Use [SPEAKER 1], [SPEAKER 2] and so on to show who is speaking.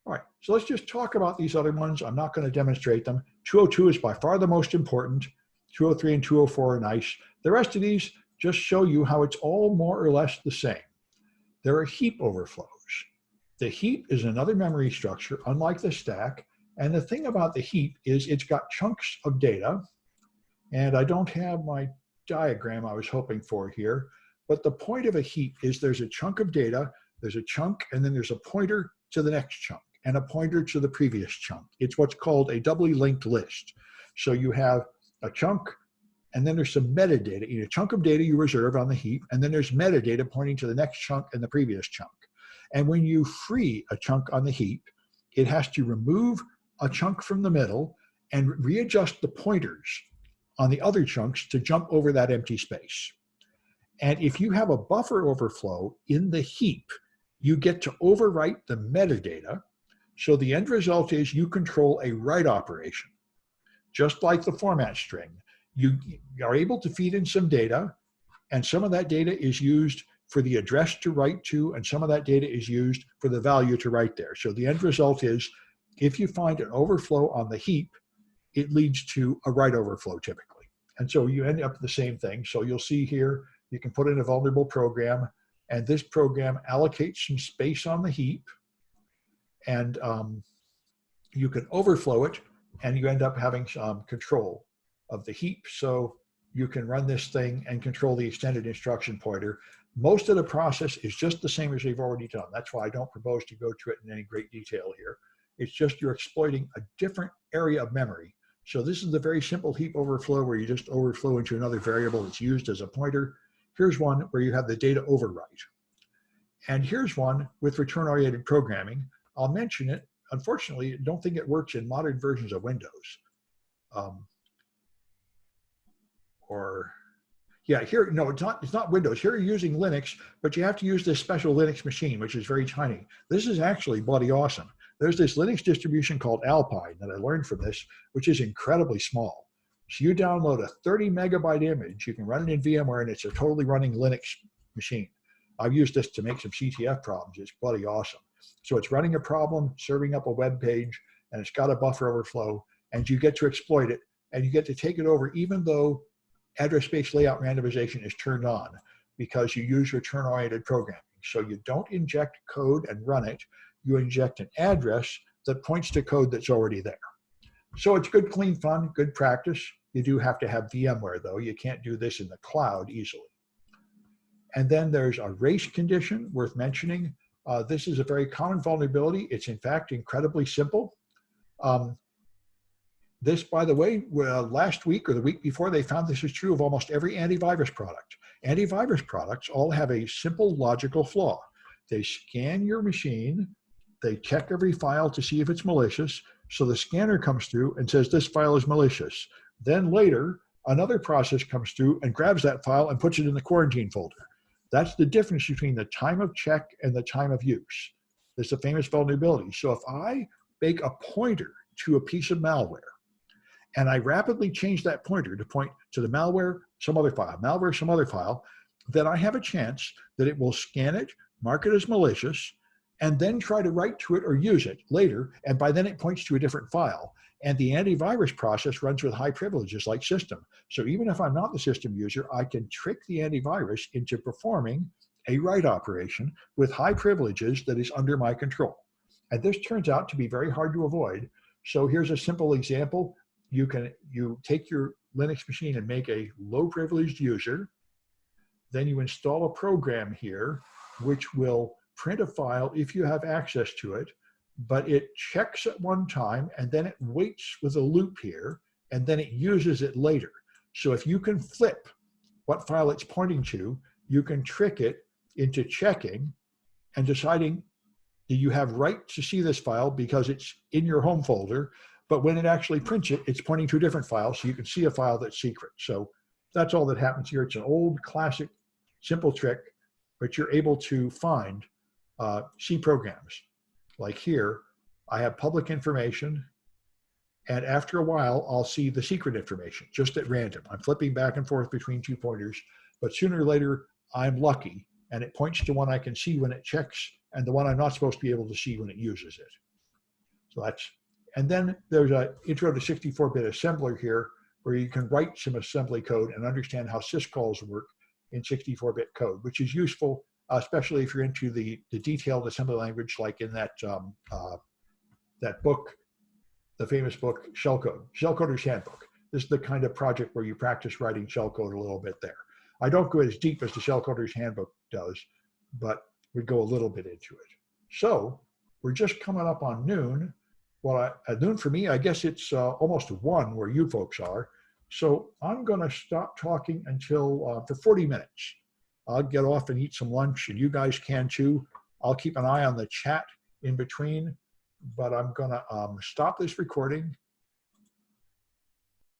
[SPEAKER 1] All right, so let's just talk about these other ones. I'm not going to demonstrate them. 202 is by far the most important. 203 and 204 are nice. The rest of these just show you how it's all more or less the same. There are heap overflows. The heap is another memory structure, unlike the stack. And the thing about the heap is it's got chunks of data. And I don't have my diagram I was hoping for here. But the point of a heap is there's a chunk of data, there's a chunk, and then there's a pointer to the next chunk and a pointer to the previous chunk. It's what's called a doubly linked list. So you have a chunk, and then there's some metadata. A chunk of data you reserve on the heap, and then there's metadata pointing to the next chunk and the previous chunk. And when you free a chunk on the heap, it has to remove a chunk from the middle and readjust the pointers on the other chunks to jump over that empty space. And if you have a buffer overflow in the heap, you get to overwrite the metadata. So the end result is you control a write operation. Just like the format string, you are able to feed in some data, and some of that data is used for the address to write to, and some of that data is used for the value to write there. So the end result is, if you find an overflow on the heap, it leads to a write overflow typically. And so you end up with the same thing. So you'll see here, you can put in a vulnerable program, and this program allocates some space on the heap, and you can overflow it, and you end up having some control of the heap. So you can run this thing and control the extended instruction pointer. Most of the process is just the same as we've already done. That's why I don't propose to go to it in any great detail here. It's just you're exploiting a different area of memory. So this is the very simple heap overflow where you just overflow into another variable that's used as a pointer. Here's one where you have the data overwrite. And here's one with return-oriented programming. I'll mention it. Unfortunately, I don't think it works in modern versions of Windows. Here, no, it's not Windows. Here you're using Linux, but you have to use this special Linux machine, which is very tiny. This is actually bloody awesome. There's this Linux distribution called Alpine that I learned from this, which is incredibly small. So you download a 30 megabyte image, you can run it in VMware, and it's a totally running Linux machine. I've used this to make some CTF problems. It's bloody awesome. So it's running a problem, serving up a web page, and it's got a buffer overflow, and you get to exploit it, and you get to take it over even though address space layout randomization is turned on, because you use return-oriented programming. So you don't inject code and run it, you inject an address that points to code that's already there. So it's good, clean fun, good practice. You do have to have VMware though. You can't do this in the cloud easily. And then there's a race condition worth mentioning. This is a very common vulnerability. It's in fact incredibly simple. This, by the way, last week or the week before, they found this is true of almost every antivirus product. Antivirus products all have a simple logical flaw. They scan your machine, they check every file to see if it's malicious, so the scanner comes through and says this file is malicious. Then later, another process comes through and grabs that file and puts it in the quarantine folder. That's the difference between the time of check and the time of use. There's a famous vulnerability. So if I make a pointer to a piece of malware, and I rapidly change that pointer to point to the malware, some other file, malware, some other file, then I have a chance that it will scan it, mark it as malicious, and then try to write to it or use it later, and by then it points to a different file. And the antivirus process runs with high privileges like system. So even if I'm not the system user, I can trick the antivirus into performing a write operation with high privileges that is under my control. And this turns out to be very hard to avoid. So here's a simple example. You take your Linux machine and make a low privileged user. Then you install a program here, which will print a file if you have access to it, but it checks at one time and then it waits with a loop here, and then it uses it later. So if you can flip what file it's pointing to, you can trick it into checking and deciding, do you have right to see this file because it's in your home folder, but when it actually prints it, it's pointing to a different file, so you can see a file that's secret. So that's all that happens here. It's an old, classic, simple trick, but you're able to find C programs. Like here, I have public information, and after a while, I'll see the secret information, just at random. I'm flipping back and forth between two pointers, but sooner or later, I'm lucky, and it points to one I can see when it checks, and the one I'm not supposed to be able to see when it uses it. So that's, and then there's a intro to 64-bit assembler here where you can write some assembly code and understand how syscalls work in 64-bit code, which is useful, especially if you're into the detailed assembly language, like in that that book, the famous book, Shellcoder's Handbook. This is the kind of project where you practice writing shellcode a little bit there. I don't go as deep as the Shellcoder's Handbook does, but we go a little bit into it. So we're just coming up on noon. Well, at noon for me, I guess it's almost 1 where you folks are. So I'm going to stop talking until for 40 minutes. I'll get off and eat some lunch, and you guys can too. I'll keep an eye on the chat in between, but I'm going to stop this recording